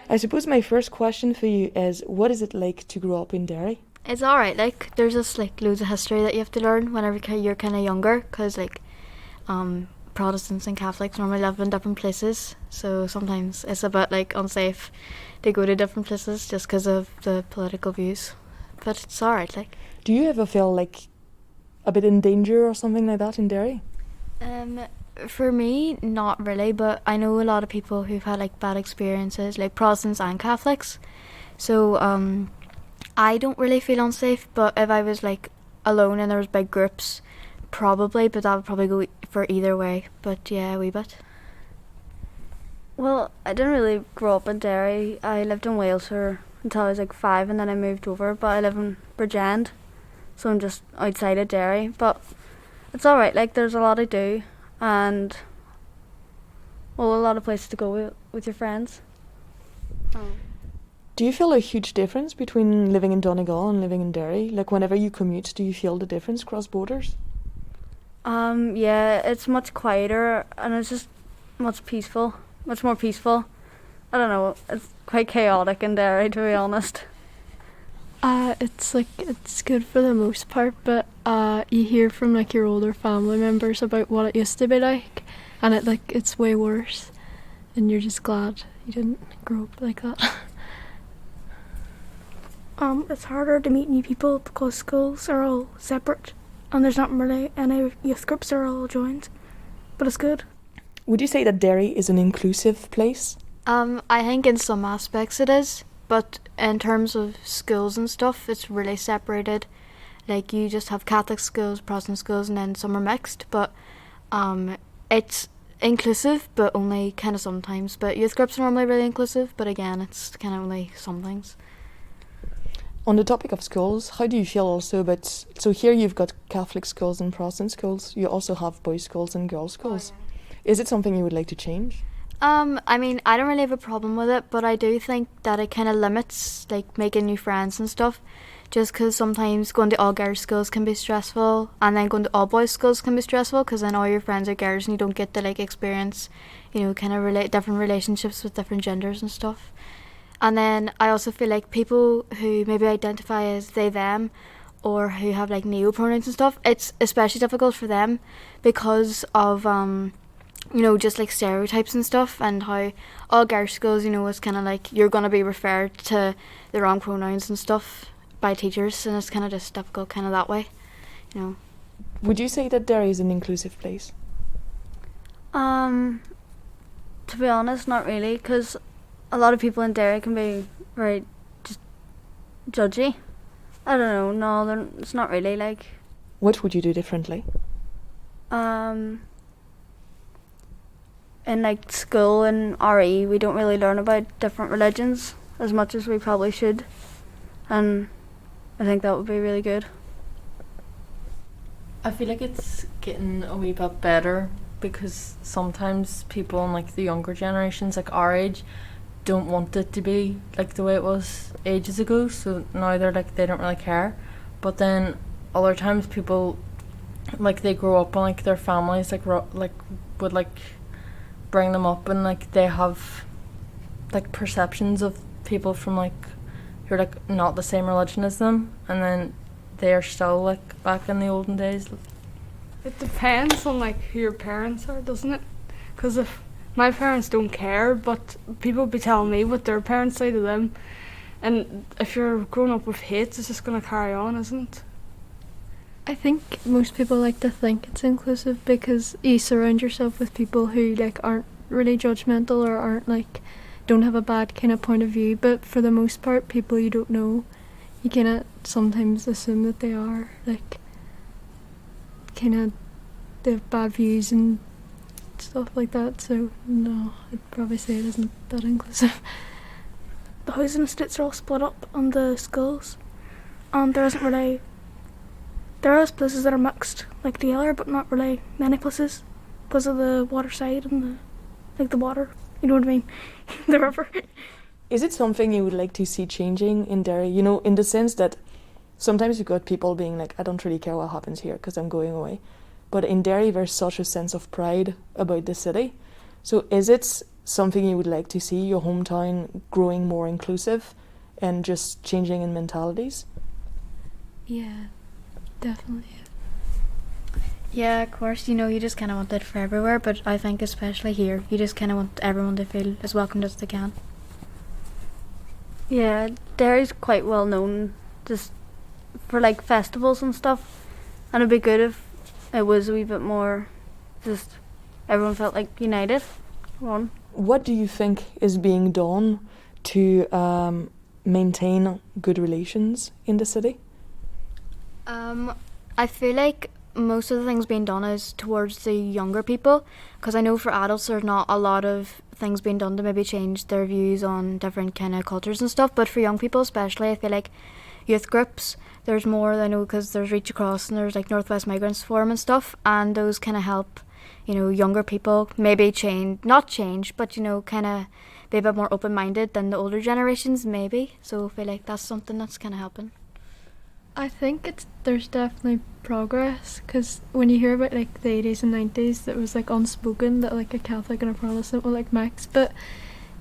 I suppose my first question for you is, what is it like to grow up in Derry? It's alright, like, there's just, like, loads of history that you have to learn whenever you're kind of younger, because, like, Protestants and Catholics normally live in different places, so sometimes it's a bit, like, unsafe to go to different places just because of the political views, but it's alright, like. Do you ever feel, like, a bit in danger or something like that in Derry? For me, not really, but I know a lot of people who've had, like, bad experiences, like Protestants and Catholics, so, I don't really feel unsafe, but if I was, like, alone and there was big groups, probably, but that would probably go for either way, but yeah, a wee bit. Well, I didn't really grow up in Derry. I lived in Wales until I was like 5, and then I moved over, but I live in Bridgend, so I'm just outside of Derry, but it's alright, like, there's a lot to do, and, well, a lot of places to go with your friends. Do you feel a huge difference between living in Donegal and living in Derry? Like, whenever you commute, do you feel the difference cross borders? Yeah, it's much quieter, and it's just much more peaceful. I don't know, it's quite chaotic in Derry, to be honest. It's good for the most part, but you hear from, like, your older family members about what it used to be like, and it's way worse, and you're just glad you didn't grow up like that. It's harder to meet new people because schools are all separate and there's not really any youth groups are all joined, but it's good. Would you say that Derry is an inclusive place? I think in some aspects it is, but in terms of schools and stuff, it's really separated. Like, you just have Catholic schools, Protestant schools, and then some are mixed, but it's inclusive, but only kind of sometimes. But youth groups are normally really inclusive, but again, it's kind of only some things. On the topic of schools, how do you feel also about... So here you've got Catholic schools and Protestant schools. You also have boys' schools and girls' schools. Oh, yeah. Is it something you would like to change? I mean, I don't really have a problem with it, but I do think that it kind of limits, like, making new friends and stuff, just because sometimes going to all girls' schools can be stressful, and then going to all boys' schools can be stressful, because then all your friends are girls and you don't get to, like, experience, you know, kind of different relationships with different genders and stuff. And then I also feel like people who maybe identify as they, them, or who have, like, neo-pronouns and stuff, it's especially difficult for them because of, you know, just, like, stereotypes and stuff, and how all girls' schools, you know, is kind of like you're going to be referred to the wrong pronouns and stuff by teachers, and it's kind of just difficult kind of that way, you know. Would you say that Derry is an inclusive place? To be honest, not really, because a lot of people in Derry can be very just judgy. I don't know, no, it's not really, like... What would you do differently? In, like, school and RE, we don't really learn about different religions as much as we probably should, and I think that would be really good. I feel like it's getting a wee bit better, because sometimes people in, like, the younger generations, like our age, don't want it to be like the way it was ages ago, so now they're like, they don't really care. But then other times people, like, they grow up and, like, their families like would, like, bring them up, and, like, they have, like, perceptions of people from, like, who are, like, not the same religion as them, and then they are still, like, back in the olden days. It depends on, like, who your parents are, doesn't it? Because if my parents don't care, but people be telling me what their parents say to them, and if you're growing up with hate, it's just going to carry on, isn't it? I think most people like to think it's inclusive because you surround yourself with people who, like, aren't really judgmental or aren't, like, don't have a bad kind of point of view, but for the most part, people you don't know, you kind of sometimes assume that they are, like, kind of, they have bad views and stuff like that, so no, I'd probably say it isn't that inclusive. The housing estates are all split up on the schools, and there isn't really... There are places that are mixed, like the other, but not really many places, because of the water side and the water, you know what I mean, the river. Is it something you would like to see changing in Derry? You know, in the sense that sometimes you've got people being like, I don't really care what happens here because I'm going away. but in Derry there's such a sense of pride about the city. So is it something you would like to see your hometown growing more inclusive and just changing in mentalities? Yeah, definitely. Yeah, of course, you know, you just kind of want it for everywhere, but I think especially here, you just kind of want everyone to feel as welcomed as they can. Yeah, Derry's quite well known just for like festivals and stuff, and it'd be good if it was a wee bit more just everyone felt like united. One. What do you think is being done to maintain good relations in the city? I feel like most of the things being done is towards the younger people, because I know for adults there's not a lot of things being done to maybe change their views on different kind of cultures and stuff, but for young people especially, I feel like youth groups, there's more, I know, because there's Reach Across and there's like Northwest Migrants Forum and stuff, and those kind of help, you know, younger people maybe not change, but, you know, kind of be a bit more open-minded than the older generations maybe, so I feel like that's something that's kind of helping. I think there's definitely progress, because when you hear about like the 80s and 90s, that was like unspoken that like a Catholic and a Protestant will like mix, but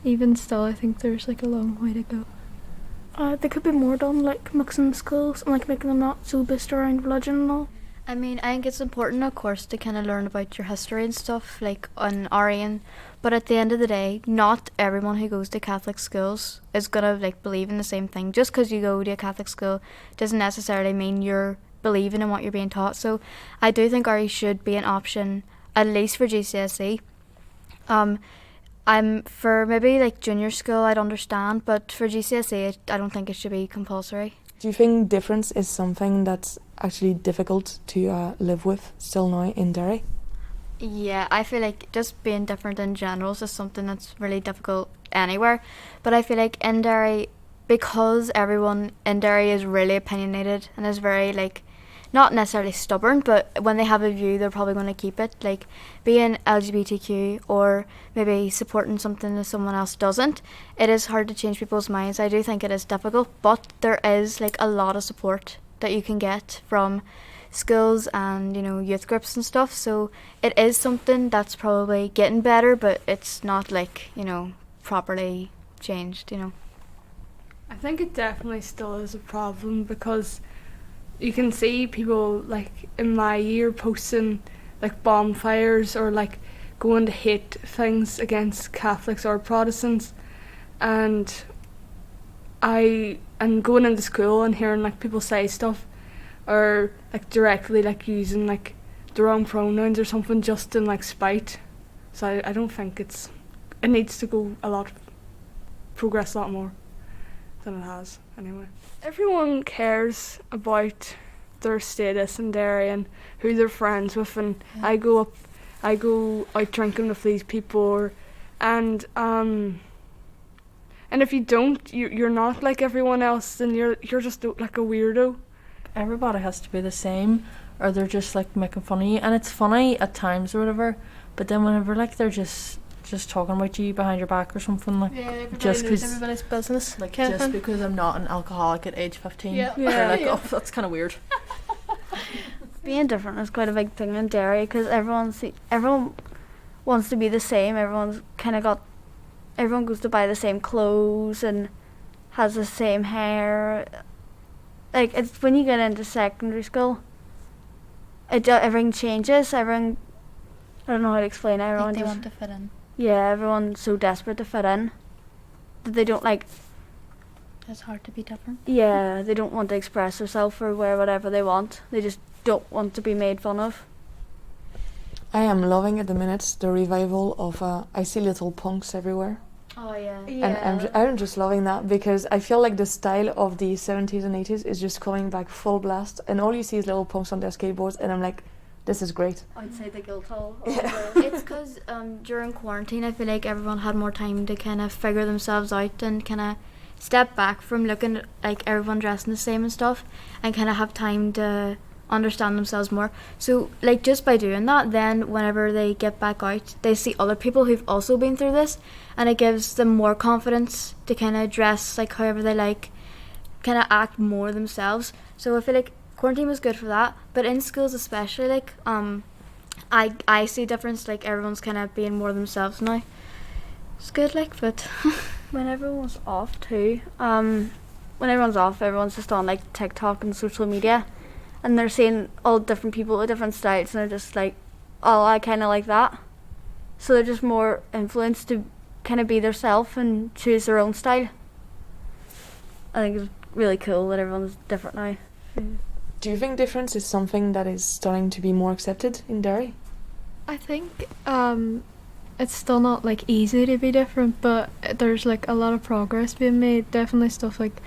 even still I think there's like a long way to go. There could be more done, like mixing the schools and like making them not so based around religion and all. I mean, I think it's important, of course, to kind of learn about your history and stuff, like on Arian. But at the end of the day, not everyone who goes to Catholic schools is going to like believe in the same thing. Just because you go to a Catholic school doesn't necessarily mean you're believing in what you're being taught. So I do think RE should be an option, at least for GCSE. I'm for maybe like junior school, I'd understand, but for GCSE, I don't think it should be compulsory. Do you think difference is something that's actually difficult to live with still now in Derry? Yeah, I feel like just being different in general is just something that's really difficult anywhere. But I feel like in Derry, because everyone in Derry is really opinionated and is very like, not necessarily stubborn, but when they have a view, they're probably going to keep it. Like being LGBTQ or maybe supporting something that someone else doesn't, it is hard to change people's minds. I do think it is difficult, but there is like a lot of support that you can get from schools and, you know, youth groups and stuff. So it is something that's probably getting better, but it's not like, you know, properly changed, you know. I think it definitely still is a problem, because you can see people like in my year posting like bonfires or like going to hate things against Catholics or Protestants, and going into school and hearing like people say stuff or like directly like using like the wrong pronouns or something just in like spite. So I don't think it needs to go progress a lot more than it has anyway. Everyone cares about their status in Derry and who they're friends with, and yeah. I go out drinking with these people, and if you don't, you're not like everyone else, then you're just like a weirdo. Everybody has to be the same, or they're just like making fun of you, and it's funny at times or whatever, but then whenever like they're just talking about you behind your back or something, like just because everybody's business, like just because I'm not an alcoholic at age 15, they're like, oh, that's kind of weird. Being different is quite a big thing in Derry, because everyone wants to be the same. Everyone goes to buy the same clothes and has the same hair. Like, it's when you get into secondary school, everything changes. I don't know how to explain it. Everyone they want to fit in. Yeah, everyone's so desperate to fit in that they don't like. It's hard to be different. Yeah, they don't want to express themselves or wear whatever they want. They just don't want to be made fun of. I am loving at the minute the revival of I see little punks everywhere. Oh yeah. And I'm just loving that, because I feel like the style of the 70s and 80s is just coming back full blast, and all you see is little punks on their skateboards, and I'm like, this is great. I'd say the Guildhall. It's because during quarantine, I feel like everyone had more time to kind of figure themselves out and kind of step back from looking at like everyone dressing the same and stuff, and kind of have time to understand themselves more. So like just by doing that, then whenever they get back out, they see other people who've also been through this, and it gives them more confidence to kind of dress like however they like, kind of act more themselves. So I feel like quarantine was good for that, but in schools especially, like I see a difference, like everyone's kind of being more themselves now. It's good, like, but When everyone's off too, when everyone's off, everyone's just on like TikTok and social media, and they're seeing all different people with different styles, and they're just like, oh, I kind of like that. So they're just more influenced to kind of be themselves and choose their own style. I think it's really cool that everyone's different now. Do you think difference is something that is starting to be more accepted in Derry? I think it's still not like easy to be different, but there's like a lot of progress being made. Definitely stuff like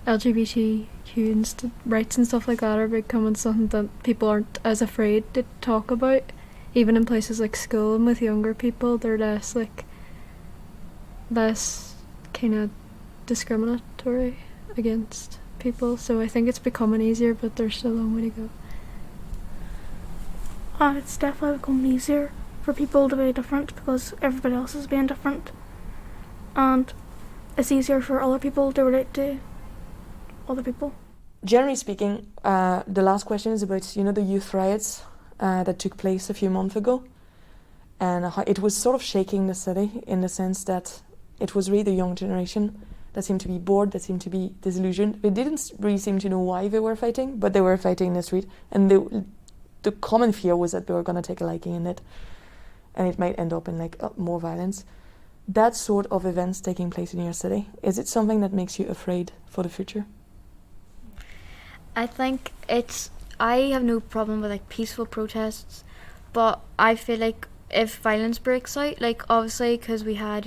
LGBTQ and rights and stuff like that are becoming something that people aren't as afraid to talk about. Even in places like school and with younger people, they're less kind of discriminatory against people. So I think it's becoming easier, but there's still a long way to go. It's definitely become easier for people to be different because everybody else is being different, and it's easier for other people to relate to other people. Generally speaking, the last question is about the youth riots that took place a few months ago, and how it was sort of shaking the city in the sense that it was really the young generation that seemed to be bored, that seemed to be disillusioned. They didn't really seem to know why they were fighting, but they were fighting in the street, and the common fear was that they were going to take a liking in it, and it might end up in more violence. That sort of events taking place in your city, is it something that makes you afraid for the future? I think I have no problem with like peaceful protests, but I feel like if violence breaks out, like obviously because we had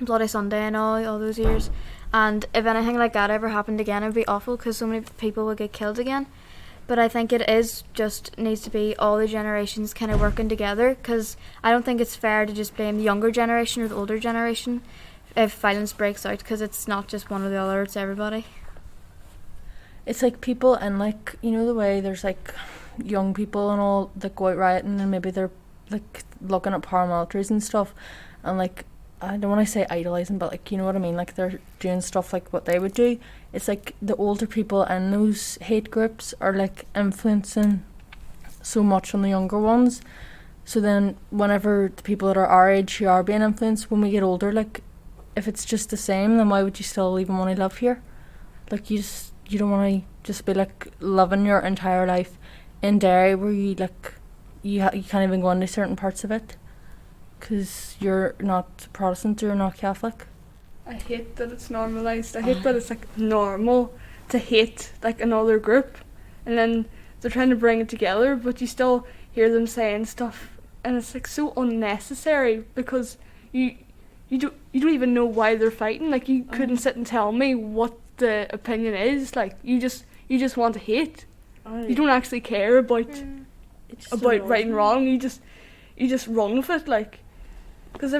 Bloody Sunday and all those years, and if anything like that ever happened again, it'd be awful because so many people would get killed again. But I think it is just needs to be all the generations kind of working together, because I don't think it's fair to just blame the younger generation or the older generation if violence breaks out, because it's not just one or the other, it's everybody. It's like people, and like the way there's like young people and all that go out rioting, and maybe they're like looking at paramilitaries and stuff, and like I don't want to say idolizing, but like you know what I mean, like they're doing stuff like what they would do. It's like the older people in those hate groups are like influencing so much on the younger ones. So then whenever the people that are our age who are being influenced, when we get older, like if it's just the same, then why would you still even want to live here? Like you don't want to just be like living your entire life in Derry where you like you can't even go into certain parts of it because you're not Protestant or you're not Catholic. I hate that it's normalised. I hate that it's like normal to hate like another group, and then they're trying to bring it together, but you still hear them saying stuff, and it's like so unnecessary because you don't even know why they're fighting. Like you couldn't sit and tell me what the opinion is. Like you just want to hate. You don't actually care about right and wrong. You just run with it, like, because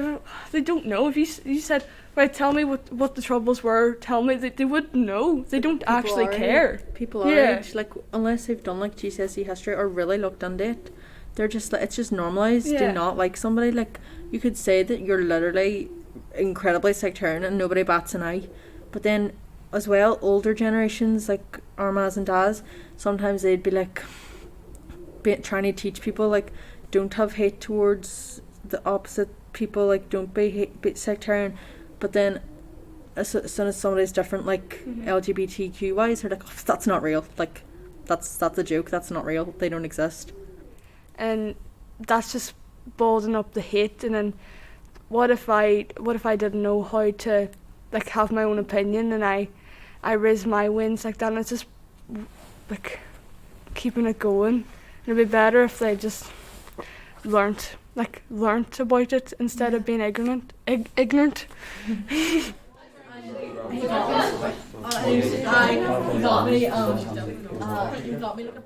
they don't know. If you said, right, tell me what the troubles were, tell me, they wouldn't know. They don't actually care. People our age, like, unless they've done like GCSE history or really looked into it, they're just like, it's just normalised. Do not like somebody. Like you could say that you're literally incredibly sectarian and nobody bats an eye, but then as well, older generations like our mas and dads, sometimes they'd be like trying to teach people like don't have hate towards the opposite people, like don't be sectarian, but then as soon as somebody's different, like LGBTQ wise, they're like, oh, that's not real, like that's a joke, that's not real, they don't exist. And that's just building up the hate. And then what if I didn't know how to like have my own opinion, and I raise my wins like that, and it's just like keeping it going. It'd be better if they just learnt about it instead of being ignorant. You got me like a